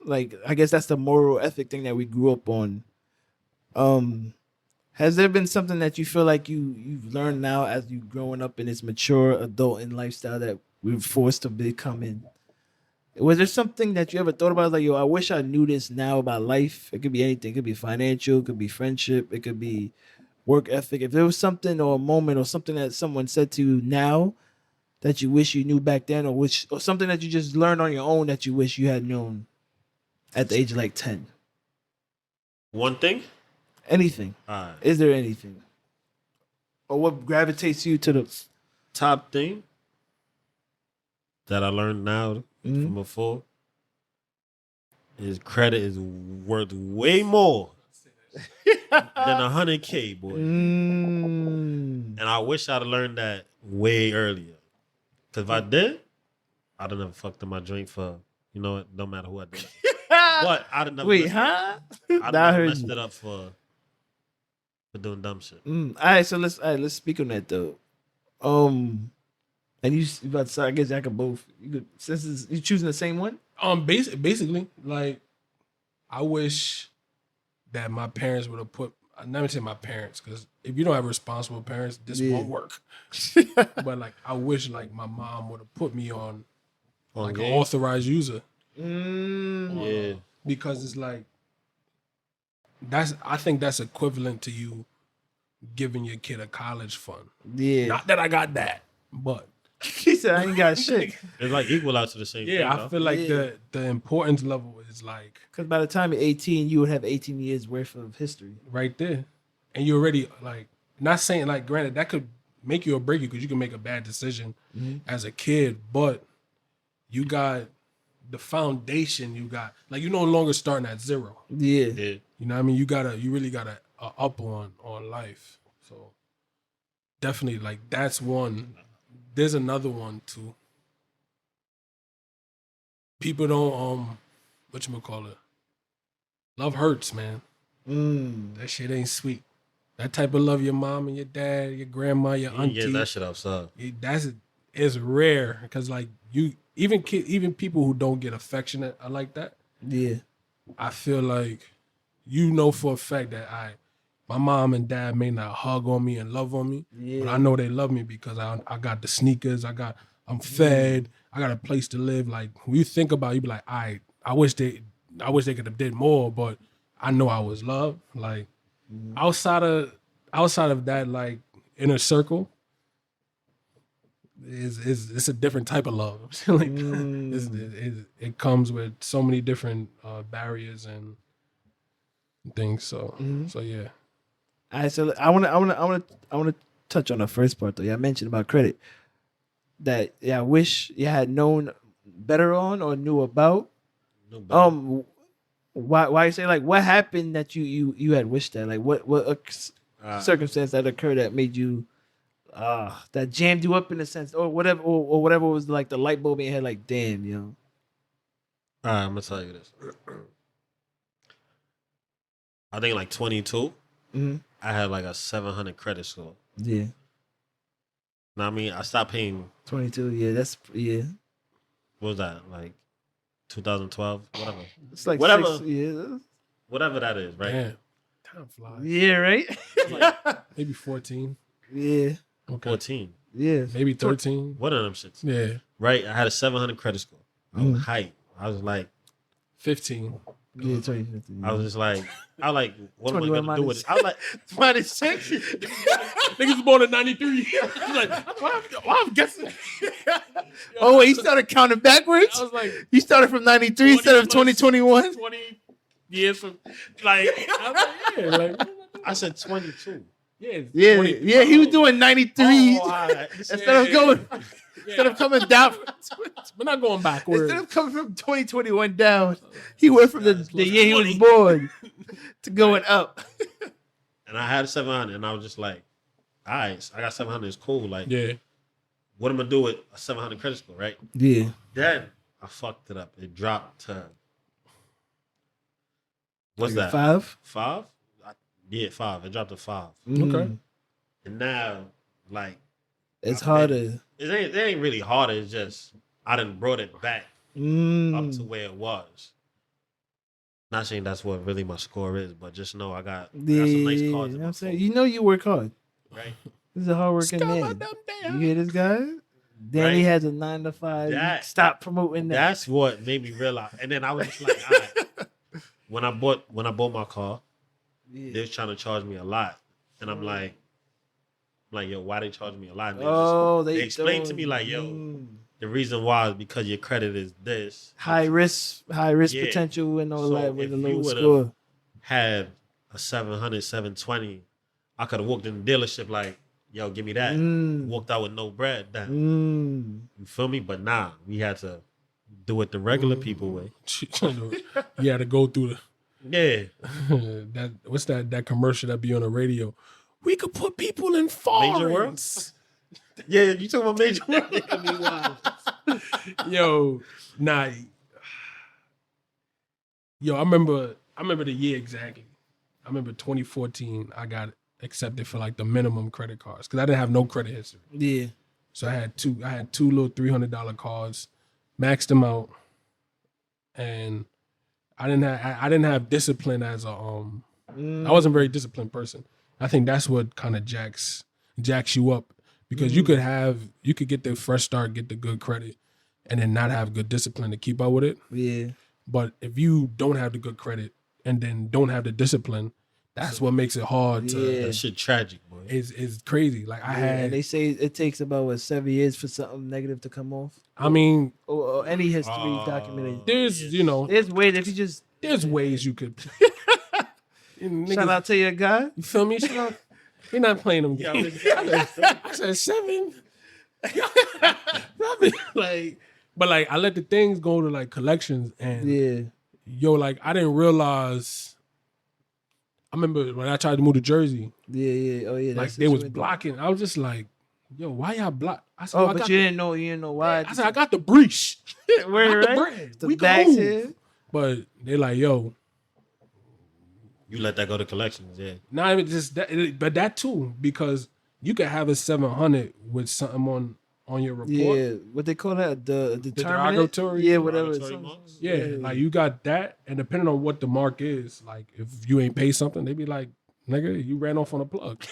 like I guess that's the moral ethic thing that we grew up on. Has there been something that you feel like you've learned now as you growing up in this mature adult and lifestyle that we're forced to become in? Was there something that you ever thought about? Like, yo, I wish I knew this now about life. It could be anything. It could be financial. It could be friendship. It could be work ethic. If there was something or a moment or something that someone said to you now that you wish you knew back then, or something that you just learned on your own that you wish you had known at the age of like 10. One thing? Anything. Is there anything? Or what gravitates you to the top thing that I learned now from before is credit is worth way more than $100K, boy. And I wish I'd have learned that way earlier. Because if I did, I'd have never fucked up my drink for, you know, it don't matter who I did. But I'd have never Wait, huh? I'd never messed it up for doing dumb shit. All right, so let's speak on that though. And you about to say, I guess I could both. You could, since you choosing the same one. Basically, like I wish that my parents would have put. I never say my parents because if you don't have responsible parents, this won't work. But like I wish like my mom would have put me on like an authorized user. Yeah, because it's like I think that's equivalent to you giving your kid a college fund. Yeah. Not that I got that, but he said I ain't got shit. It's like equal out to the same thing. Yeah, I feel like the importance level is like because by the time you're 18, you would have 18 years worth of history right there, and you already like not saying like granted that could make you or break you because you can make a bad decision as a kid, but you got the foundation. You got like you're no longer starting at zero. Yeah. You know what I mean? You really gotta up on life. So definitely like that's one. There's another one too. People don't whatchamacallit. Love hurts, man. That shit ain't sweet. That type of love your mom and your dad, your grandma, your auntie. Get that shit outside. It's rare because like you even people who don't get affectionate are like that. Yeah. I feel like you know for a fact that my mom and dad may not hug on me and love on me, but I know they love me because I got the sneakers, I'm fed, I got a place to live. Like when you think about it, you be like, I wish they could have did more, but I know I was loved. Like outside of that like inner circle, it's a different type of love. Like it comes with so many different barriers and things. So yeah. All right, so I want to touch on the first part though. Yeah, I mentioned about credit. That I wish you had known better on or knew about. Why you say like what happened that you had wished that like what circumstance that occurred that made you that jammed you up in a sense or whatever was like the light bulb in your head like damn yo. All right, I'm gonna tell you this. I think like 22. I had like a 700 credit score. Yeah. Now I mean, I stopped paying 22. Yeah, that's What was that like? 2012, whatever. It's like whatever. 6 years. Whatever that is, right? Damn. Time flies. Yeah, right. Maybe 14. Yeah. Okay. 14. Yeah. Maybe 13. One of them shits. Yeah. Right. I had a 700 credit score. I was hyped. I was like 15. Yeah, 2015. I was just like, what am I gonna do with it? I was like, -6. Niggas born in 93. Like, I'm guessing. Oh wait, he started counting backwards? I was like, you started from 93 instead of 2021? 20 years from like I was like, yeah, like I said 22. Yeah, he was doing 93 right. instead of coming down. We're not going backwards. Instead of coming from 2021 down, he went from the year he was born to going up. And I had a 700, and I was just like, all right, I got 700. It's cool. Like, yeah. What am I gonna do with a 700 credit score, right? Yeah. Then I fucked it up. It dropped to what's like that? 5? 5? Yeah, 5. It dropped to 5. Okay. And now, like, it's harder. It ain't really harder. It's just I done brought it back up to where it was. Not saying that's what really my score is, but just know I got Yeah, some nice you cards know in what my I'm saying? phone, You know you work hard. right? This is a hardworking man. You hear this guy? Danny Right? has a 9 to 5. That- Stop promoting that. That's what made me realize. And then I was just like, all right. When I bought my car, they was trying to charge me a lot, and I'm like, yo, why they charge me a lot? And they explained to me like, yo, the reason why is because your credit is this high risk Yeah. potential and all So that with if a you low would've score. had a 700, 720, I could have walked in the dealership like, yo, give me that. Walked out with no bread. Damn. You feel me? But nah, we had to do it the regular people way. You had to go through Yeah. that commercial that be on the radio. We could put people in Major World? foreigns. Yeah, you talking about Major World? Yo, nah. Yo, I remember the year exactly. I remember 2014. I got accepted for like the minimum credit cards because I didn't have no credit history. Yeah. So I had two little $300 cards, maxed them out, and I didn't have discipline as a I wasn't a very disciplined person. I think that's what kind of jacks you up because you could get the fresh start, get the good credit, and then not have good discipline to keep up with it. Yeah. But if you don't have the good credit and then don't have the discipline, that's what makes it hard to. Yeah. That shit tragic, boy. Is crazy. Like And they say it takes about 7 years for something negative to come off. I mean, Or any history documented. there's There's ways if you just there's ways you could. shout out to your guy. You feel me? Shout out. You're not playing them games. I said 7. But I let the things go to like collections and Yeah. yo, like I didn't realize. I remember when I tried to move to Jersey, Yeah. Oh yeah. like that's they what was you went blocking. I was just like, yo, why y'all block? I said, through. I Oh, but got you the- didn't know why. I said I got the breach. Where, got the right? bread. The We can bags move. here. But they like, yo, You let that go to collections, yeah. not even just that, but that too, because you could have a 700 with something on your report. Yeah, what they call that? The determinant? derogatory- Yeah, whatever. derogatory Some- marks? Yeah, like you got that, and depending on what the mark is, like if you ain't pay something, they be like, nigga, you ran off on a plug.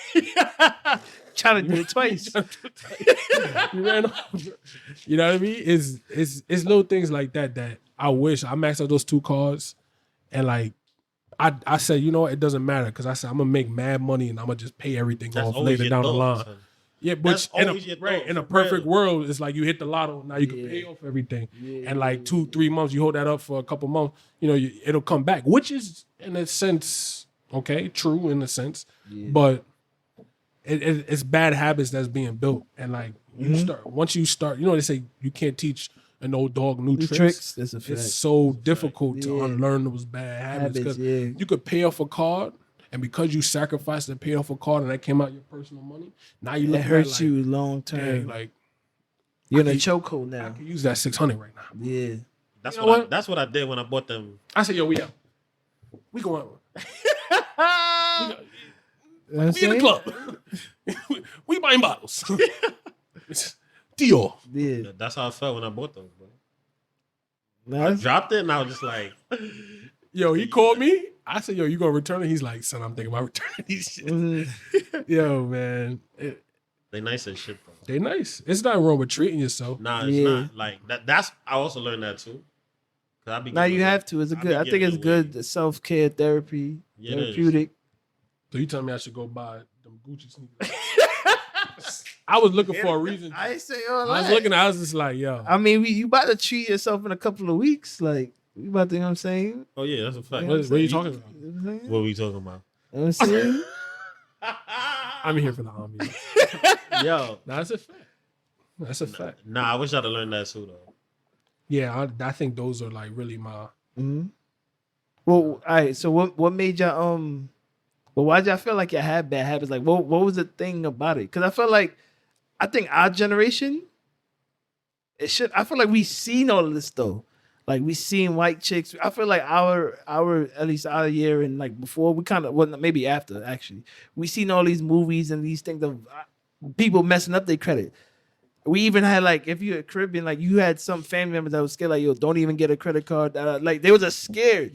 trying to do it twice. You ran off. You know what I mean? It's little things like that I wish I maxed out those 2 cards, and like I said, you know what, it doesn't matter because I said I'm gonna make mad money and I'm gonna just pay everything That's off always later your down the thought, line. son. Yeah, That's which always your thought, in a for perfect real. world, it's like you hit the lotto. Now you can pay off everything, and like 2-3 months, you hold that up for a couple months. You know, it'll come back, which is in a sense okay, true in a sense, but it's bad habits that's being built, and like once you start, you know, they say you can't teach an old dog new tricks. That's a fact. It's so difficult to Yeah. unlearn those bad habits because yeah. you could pay off a card, and because you sacrificed and paid off a card, and that came out your personal money, now you It look hurts like, you long dang, term. like You're in a I could- chokehold I now. can use that 600 right now. Yeah. That's You know what what? that's what I did when I bought them. I said, yo, we out. We going. You know what I'm We in the saying? club. We buying bottles. It's Dior. Yeah. That's how I felt when I bought them, bro. Nah, I that's- dropped it and I was just like, Yo, he called me. I said, yo, you gonna return it? He's like, son, I'm thinking about returning these shit. Yo, man. they nice as shit, bro. They nice. It's not wrong with treating yourself. Nah, it's Yeah. not. Like that's I also learned that too. 'Cause I be Now giving you away- have to. It's a I good. be I think giving it's away. good self care therapy, Yeah, it is. therapeutic. So you telling me I should go buy them Gucci sneakers? I was looking for a reason. I ain't say all I was that. looking. I was just like, yo. I mean, you about to treat yourself in a couple of weeks. Like you about to, you know what I'm saying? Oh yeah, that's a fact. What are you talking about? You know what I'm saying? What are we talking about? You know what I'm saying? I'm here for the ambiance. Yo, That's a fact. That's a fact. nah, I wish I'd have learned that too though. Yeah, I think those are like really my. Mm-hmm. Well, all right. So what made y'all Well, why'd y'all feel like you had bad habits? Like what was the thing about it? Because I think our generation, I feel like we seen all of this though. Like we seen white chicks. I feel like our at least our year and like before we kind of maybe after actually we seen all these movies and these things of people messing up their credit. We even had like if you're Caribbean, like you had some family members that was scared like yo, don't even get a credit card. Like they was scared.